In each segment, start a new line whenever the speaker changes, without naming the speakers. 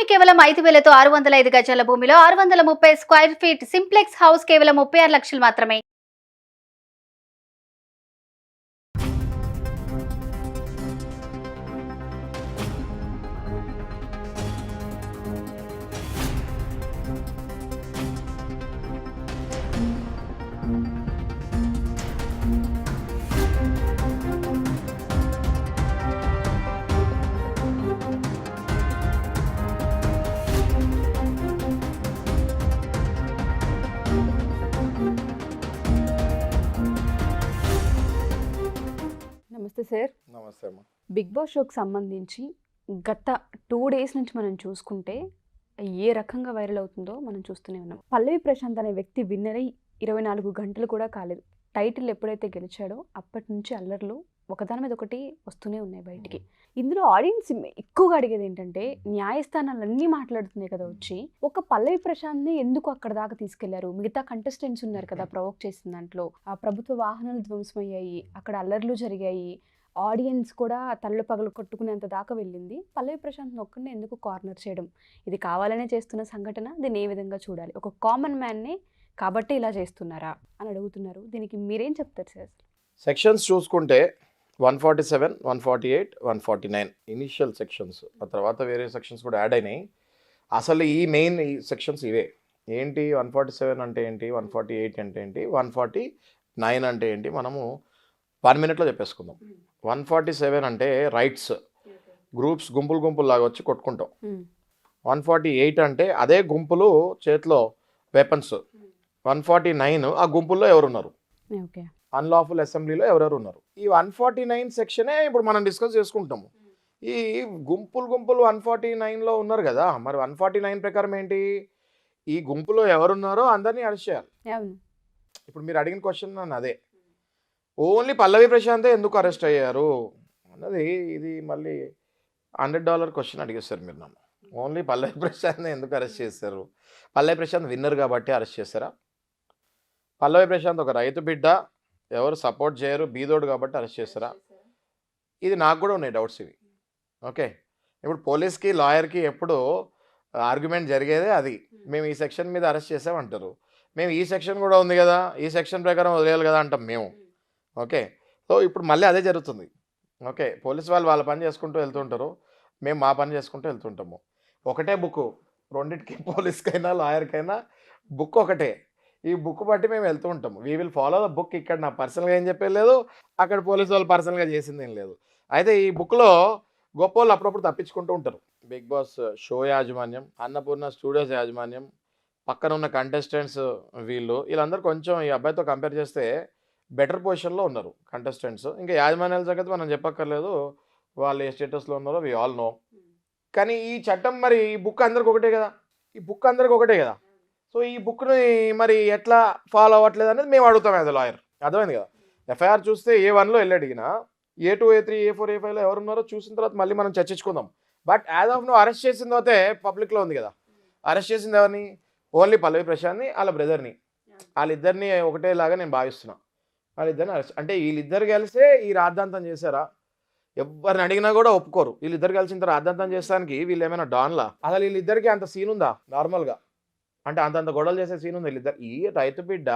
భూమి కేవలం 5,000తో 605 గజాల భూమిలో 630 స్క్వేర్ ఫీట్ సింప్లెక్స్ హౌస్ కేవలం 36 లక్షలు మాత్రమే.
నమస్తే సార్.
నమస్తే అమ్మా.
బిగ్ బాస్ షోకి సంబంధించి గత 2 డేస్ నుంచి మనం చూసుకుంటే ఏ రకంగా వైరల్ అవుతుందో మనం చూస్తూనే ఉన్నాం. పల్లవి ప్రశాంత్ అనే వ్యక్తి విన్నర్ అయి 24 గంటలు కూడా కాలేదు. టైటిల్ ఎప్పుడైతే గెలిచాడో అప్పటి నుంచి అల్లర్లు ఒకదాని మీద ఒకటి వస్తూనే ఉన్నాయి బయటికి. ఇందులో ఆడియన్స్ ఎక్కువగా అడిగేది ఏంటంటే, న్యాయస్థానాలు అన్నీ మాట్లాడుతున్నాయి కదా వచ్చి, ఒక పల్లవి ప్రశాంత్ని ఎందుకు అక్కడ దాకా తీసుకెళ్లారు? మిగతా కంటెస్టెంట్స్ ఉన్నారు కదా ప్రవోక్ చేసిన దాంట్లో, ఆ ప్రభుత్వ వాహనాలు ధ్వంసమయ్యాయి, అక్కడ అల్లర్లు జరిగాయి, ఆడియన్స్ కూడా తల్లు పగలు కొట్టుకునేంత దాకా వెళ్ళింది. పల్లవి ప్రశాంత్ని ఒక్కడిని ఎందుకు కార్నర్ చేయడం? ఇది కావాలనే చేస్తున్న సంఘటన, దీన్ని ఏ విధంగా చూడాలి? ఒక కామన్ మ్యాన్నే కాబట్టి ఇలా చేస్తున్నారా అని అడుగుతున్నారు. దీనికి మీరేం చెప్తారు సార్?
సెక్షన్స్ చూసుకుంటే 147, 148, 149 ఇనిషియల్ సెక్షన్స్. ఆ తర్వాత వేరే సెక్షన్స్ కూడా యాడ్ అయినాయి. అసలు ఈ మెయిన్ ఈ సెక్షన్స్ ఇవే. ఏంటి 147 అంటే ఏంటి, 148 అంటే ఏంటి, 149 అంటే ఏంటి, మనము 1 మినిట్లో చెప్పేసుకుందాం. 147 అంటే రైట్స్, గ్రూప్స్ గుంపులు లాగా వచ్చి కొట్టుకుంటాం. 148 అంటే అదే గుంపులు చేతిలో వెపన్స్. 149 ఆ గుంపుల్లో ఎవరున్నారు, అన్లాఫుల్ అసెంబ్లీలో ఎవరెవరు ఉన్నారు. ఈ 149 సెక్షనే ఇప్పుడు మనం డిస్కస్ చేసుకుంటాము. ఈ గుంపులు 149లో ఉన్నారు కదా, మరి 149 ప్రకారం ఏంటి, ఈ గుంపులో ఎవరున్నారో అందరినీ అరెస్ట్ చేయాలి. ఇప్పుడు మీరు అడిగిన క్వశ్చన్ నన్ను అదే, ఓన్లీ పల్లవి ప్రశాంతే ఎందుకు అరెస్ట్ అయ్యారు అన్నది. ఇది మళ్ళీ $100 క్వశ్చన్ అడిగేస్తారు మీరు నన్ను. ఓన్లీ పల్లవి ప్రశాంత్ని ఎందుకు అరెస్ట్ చేశారు? పల్లవి ప్రశాంత్ విన్నర్ కాబట్టి అరెస్ట్ చేశారా? పల్లవి ప్రశాంత్ ఒక రైతు బిడ్డ, ఎవరు సపోర్ట్ చేయరు, బీదోడు కాబట్టి అరెస్ట్ చేస్తారా? ఇది నాకు కూడా ఉన్నాయి డౌట్స్ ఇవి. ఓకే, ఇప్పుడు పోలీస్కి లాయర్కి ఎప్పుడు ఆర్గ్యుమెంట్ జరిగేదే అది. మేము ఈ సెక్షన్ మీద అరెస్ట్ చేసామంటారు, మేము ఈ సెక్షన్ కూడా ఉంది కదా, ఈ సెక్షన్ ప్రకారం వదిలేయాలి కదా అంటాం మేము. ఓకే, సో ఇప్పుడు మళ్ళీ అదే జరుగుతుంది. ఓకే, పోలీస్ వాళ్ళు వాళ్ళ పని చేసుకుంటూ వెళ్తుంటారు, మేము మా పని చేసుకుంటూ వెళ్తుంటాము. ఒకటే బుక్ రెండింటికి, పోలీస్కైనా లాయర్కైనా బుక్ ఒకటే. ఈ బుక్ బట్టి మేము వెళ్తూ ఉంటాము. We will follow the book. ఇక్కడ నా పర్సనల్గా ఏం చెప్పలేదు, అక్కడ పోలీసు వాళ్ళు పర్సనల్గా చేసింది ఏం లేదు. అయితే ఈ బుక్లో గొప్ప వాళ్ళు అప్పుడప్పుడు తప్పించుకుంటూ ఉంటారు. బిగ్ బాస్ షో యాజమాన్యం, అన్నపూర్ణ స్టూడియోస్ యాజమాన్యం, పక్కన ఉన్న కంటెస్టెంట్స్, వీళ్ళందరూ కొంచెం ఈ అబ్బాయితో కంపేర్ చేస్తే బెటర్ పొజిషన్లో ఉన్నారు కంటెస్టెంట్స్. ఇంకా యాజమాన్యాల సంగతి మనం చెప్పక్కర్లేదు, వాళ్ళు ఏ స్టేటస్లో ఉన్నారో వి ఆల్ నో. కానీ ఈ చట్టం మరి ఈ బుక్ అందరికి ఒకటే కదా, ఈ బుక్ అందరికి ఒకటే కదా. సో ఈ బుక్ని మరి ఎట్లా ఫాలో అవ్వట్లేదు అనేది మేము అడుగుతాం యాజ్ అ లాయర్. అర్థమైంది కదా. ఎఫ్ఐఆర్ చూస్తే A1లో వెళ్ళి అడిగినా, A2, A3, A4, A5లో ఎవరున్నారో చూసిన తర్వాత మళ్ళీ మనం చర్చించుకుందాం. బట్ యాజ్ ఆఫ్ నువ్వు అరెస్ట్ చేసిన తర్వాతే పబ్లిక్లో ఉంది కదా. అరెస్ట్ చేసింది ఎవరిని? ఓన్లీ పల్లవి ప్రశాంత్ని, వాళ్ళ బ్రదర్ని. వాళ్ళిద్దరిని ఒకటేలాగా నేను భావిస్తున్నా. వాళ్ళిద్దరిని అరెస్ట్ అంటే వీళ్ళిద్దరు కలిసే ఈ రాద్ధాంతం చేశారా? ఎవరిని అడిగినా కూడా ఒప్పుకోరు. వీళ్ళిద్దరు కలిసిన రాద్ధాంతం చేస్తానికి వీళ్ళు ఏమైనా డాన్లా? అసలు వీళ్ళిద్దరికి అంత సీన్ ఉందా నార్మల్గా? అంటే అంతంత గొడవలు చేసే సీన్ ఉంది వీళ్ళిద్దరు. ఈ రైతు బిడ్డ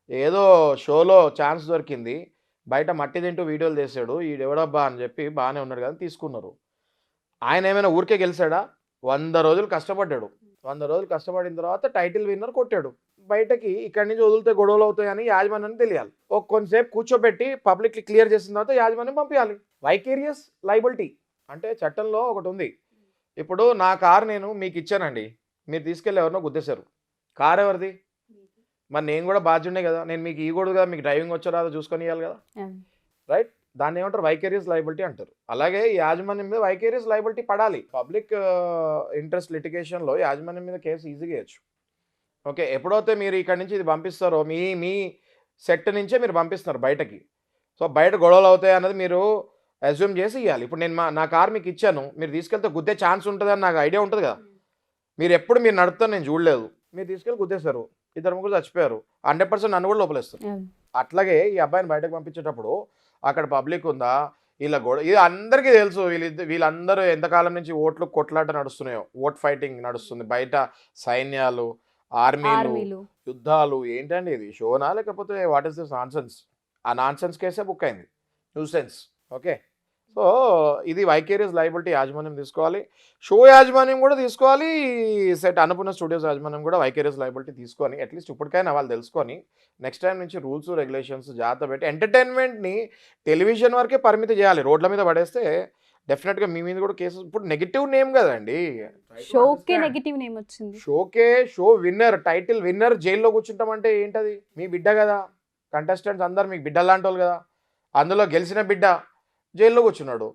ఏదో షోలో ఛాన్స్ దొరికింది, బయట మట్టి తింటూ వీడియోలు చేశాడు, ఈడెవడబ్బా అని చెప్పి బాగానే ఉన్నాడు కదా తీసుకున్నారు. ఆయన ఏమైనా ఊరికే గెలిచాడా? 100 రోజులు కష్టపడ్డాడు. 100 రోజులు కష్టపడిన తర్వాత టైటిల్ విన్నర్ కొట్టాడు. బయటకి ఇక్కడి నుంచి వదిలితే గొడవలు అవుతాయని యాజమాన్యానికి తెలియాలి. కొంతసేపు కూర్చోబెట్టి పబ్లిక్లీ క్లియర్ చేసిన తర్వాత యాజమాన్యం పంపించాలి. వైకేరియస్ లైబిలిటీ అంటే చట్టంలో ఒకటి ఉంది. ఇప్పుడు నా కారు నేను మీకు ఇచ్చానండి, మీరు తీసుకెళ్ళి ఎవరినో గుద్దేశారు, కారు ఎవరిది? మరి నేను కూడా బాధ్యుడే కదా, నేను మీకు ఇవ్వకూడదు కదా, మీకు డ్రైవింగ్ వచ్చో రాదో చూసుకొని ఇవ్వాలి కదా, రైట్? దాన్ని ఏమంటారు? వైకేరియస్ లైబిలిటీ అంటారు. అలాగే యాజమాన్యం మీద వైకేరియస్ లైబిలిటీ పడాలి. పబ్లిక్ ఇంట్రెస్ట్ లిటిగేషన్లో యాజమాన్యం మీద కేసు ఈజీగా వేయచ్చు. ఓకే, ఎప్పుడైతే మీరు ఇక్కడ నుంచి ఇది పంపిస్తారో, మీ సెట్ నుంచే మీరు పంపిస్తున్నారు బయటకి, సో బయట గొడవలు అవుతాయి అన్నది మీరు అజ్యూమ్ చేసి ఇవ్వాలి. ఇప్పుడు నేను నా కారు మీకు ఇచ్చాను, మీరు తీసుకెళ్తే గుద్దే ఛాన్స్ ఉంటుందని నాకు ఐడియా ఉంటుంది కదా. మీరు ఎప్పుడు మీరు నడుపుతాను నేను చూడలేదు, మీరు తీసుకెళ్ళి గుద్దేశారు, 2-3 చచ్చిపోయారు, 100% నన్ను కూడా లోపలేస్తారు. అట్లాగే ఈ అబ్బాయిని బయటకు పంపించేటప్పుడు అక్కడ పబ్లిక్ ఉందా, వీళ్ళ గొడవ ఇది అందరికీ తెలుసు. వీళ్ళందరూ ఎంతకాలం నుంచి ఓట్లు కొట్లాట నడుస్తున్నాయో, ఓట్ ఫైటింగ్ నడుస్తుంది బయట, సైన్యాలు, ఆర్మీలు, యుద్ధాలు. ఏంటండి ఇది, షోనా లేకపోతే వాట్ ఇస్ దిస్ నాన్సెన్స్? ఆ నాన్సెన్స్ కేసే బుక్ అయింది, న్యూసెన్స్. ఓకే, సో ఇది వైకేరియస్ లయబిలిటీ యాజమాన్యం తీసుకోవాలి, షో యాజమాన్యం కూడా తీసుకోవాలి, సెట్ అన్నపూర్ణ స్టూడియోస్ యాజమాన్యం కూడా వైకేరియస్ లయబిలిటీ తీసుకొని అట్లీస్ట్ ఇప్పటికైనా వాళ్ళు తెలుసుకొని నెక్స్ట్ టైం నుంచి రూల్స్ రెగ్యులేషన్స్ జాగ్రత్త పెట్టి ఎంటర్టైన్మెంట్ని టెలివిజన్ వరకే పరిమితి చేయాలి. రోడ్ల మీద పడేస్తే డెఫినెట్గా మీ మీద కూడా కేసెస్. ఇప్పుడు నెగిటివ్ నేమ్ కదండి,
షోకే నెగిటివ్ నేమ్ వచ్చింది.
షో విన్నర్, టైటిల్ విన్నర్ జైల్లో కూర్చుంటామంటే ఏంటది? మీ బిడ్డ కదా, కంటెస్టెంట్స్ అందరు మీకు బిడ్డ లాంటి వాళ్ళు కదా, అందులో గెలిచిన బిడ్డ జైల్లో కూర్చున్నాడు.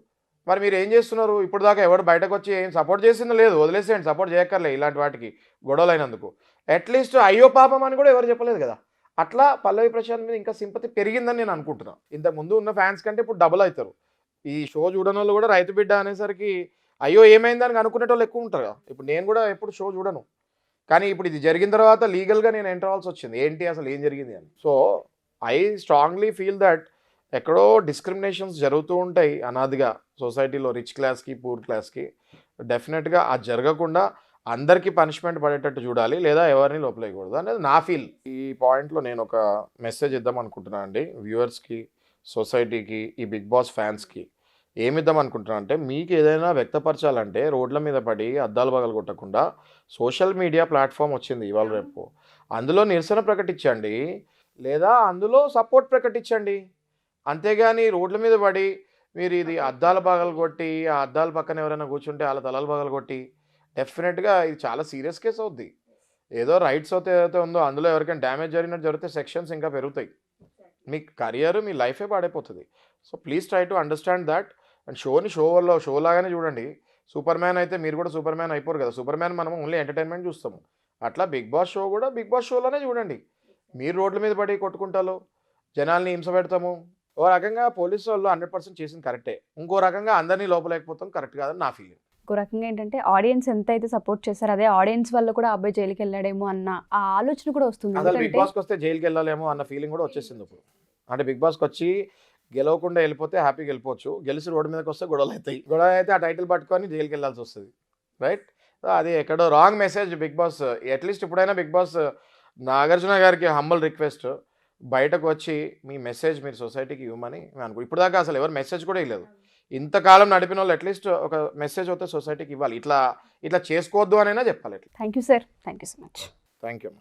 మరి మీరు ఏం చేస్తున్నారు? ఇప్పుడు దాకా ఎవరు బయటకు వచ్చి ఏం సపోర్ట్ చేసిందో లేదు, వదిలేసేయండి, సపోర్ట్ చేయక్కర్లే ఇలాంటి వాటికి, గొడవలు అయినందుకు. అట్లీస్ట్ అయ్యో పాపం అని కూడా ఎవరు చెప్పలేదు కదా. అట్లా పల్లవి ప్రశాంత్ మీద ఇంకా సింపతి పెరిగిందని నేను అనుకుంటున్నాను. ఇంతకుముందు ఉన్న ఫ్యాన్స్ కంటే ఇప్పుడు డబుల్ అవుతారు. ఈ షో చూడని వాళ్ళు కూడా రైతు బిడ్డ అనేసరికి అయ్యో ఏమైందని అనుకునేటోళ్ళు ఎక్కువ ఉంటారు కదా. ఇప్పుడు నేను కూడా ఎప్పుడు షో చూడను, కానీ ఇప్పుడు ఇది జరిగిన తర్వాత లీగల్గా నేను ఎంటర్ అవ్వాల్సి వచ్చింది, ఏంటి అసలు ఏం జరిగింది అని. So I strongly feel that ఎక్కడో డిస్క్రిమినేషన్స్ జరుగుతూ ఉంటాయి అనాదిగా సొసైటీలో, రిచ్ క్లాస్కి పూర్ క్లాస్కి. డెఫినెట్గా అది జరగకుండా అందరికీ పనిష్మెంట్ పడేటట్టు చూడాలి, లేదా ఎవరిని లోపలేయకూడదు అనేది నా ఫీల్. ఈ పాయింట్లో నేను ఒక మెసేజ్ ఇద్దాం అనుకుంటున్నాను అండి వ్యూవర్స్కి, సొసైటీకి, ఈ బిగ్ బాస్ ఫ్యాన్స్కి. ఏమిద్దాం అనుకుంటున్నా అంటే, మీకు ఏదైనా వ్యక్తపరచాలంటే రోడ్ల మీద పడి అద్దాలు పగలు కొట్టకుండా సోషల్ మీడియా ప్లాట్ఫామ్ వచ్చింది ఇవాళ రేపు, అందులో నిరసన ప్రకటించండి, లేదా అందులో సపోర్ట్ ప్రకటించండి. అంతేగాని రోడ్ల మీద పడి మీరు ఇది అద్దాల పగలు కొట్టి, ఆ అద్దాల పక్కన ఎవరైనా కూర్చుంటే వాళ్ళ తలలు పగలు కొట్టి, డెఫినెట్గా ఇది చాలా సీరియస్ కేసు అవుద్ది. ఏదో రైట్స్ అయితే ఏదైతే ఉందో అందులో ఎవరికైనా డ్యామేజ్ జరిగినట్టు జరిగితే సెక్షన్స్ ఇంకా పెరుగుతాయి, మీ కెరియర్, మీ లైఫే పాడైపోతుంది. So please try to understand that. And షోని షో లాగానే చూడండి. సూపర్ మ్యాన్ అయితే మీరు కూడా సూపర్ మ్యాన్ అయిపోరు కదా. సూపర్ మ్యాన్ మనం ఓన్లీ ఎంటర్టైన్మెంట్ చూస్తాము. అట్లా బిగ్ బాస్ షో కూడా బిగ్ బాస్ షోలోనే చూడండి. మీరు రోడ్ల మీద పడి కొట్టుకుంటాలో, జనాల్ని హింస పెడతాము, ఓ రకంగా పోలీసు వాళ్ళు 100% చేసింది కరెక్టే, ఇంకో రకంగా అందరినీ లోపలేకపోతాం కరెక్ట్ కాదని నా ఫీలింగ్.
ఒక రకంగా ఏంటంటే ఆడియన్స్ ఎంత అయితే సపోర్ట్ చేస్తారో అదే ఆడియన్స్ వల్ల కూడా అబ్బాయి జైలుకి వెళ్ళాడేమో అన్న ఆ ఆలోచన కూడా వస్తుంది.
అసలు బిగ్ బాస్కి వస్తే జైలుకి వెళ్ళాలేమో అన్న ఫీలింగ్ కూడా వచ్చేసింది ఇప్పుడు. అంటే బిగ్ బాస్కి వచ్చి గెలవకుండా వెళ్ళిపోతే హ్యాపీగా వెళ్ళిపోవచ్చు, గెలిచి రోడ్డు మీదకి వస్తే గొడవలు అవుతాయి, గొడవ అయితే ఆ టైటిల్ పట్టుకొని జైలుకి వెళ్ళాల్సి వస్తుంది, రైట్? సో అది ఎక్కడో wrong message big boss. At least ఇప్పుడైనా బిగ్ బాస్ నాగార్జున గారికి హంబల్ రిక్వెస్ట్, బయటకు వచ్చి మీ మెసేజ్ మీరు సొసైటీకి ఇవ్వమని మేము అనుకో. ఇప్పుడు దాకా అసలు ఎవరు మెసేజ్ కూడా ఇవ్వలేదు. ఇంతకాలం నడిపిన వాళ్ళు అట్లీస్ట్ ఒక మెసేజ్ అయితే సొసైటీకి ఇవ్వాలి, ఇట్లా చేసుకోవద్దు అనైనా చెప్పాలి.
Thank you sir, thank you so much.
Thank you.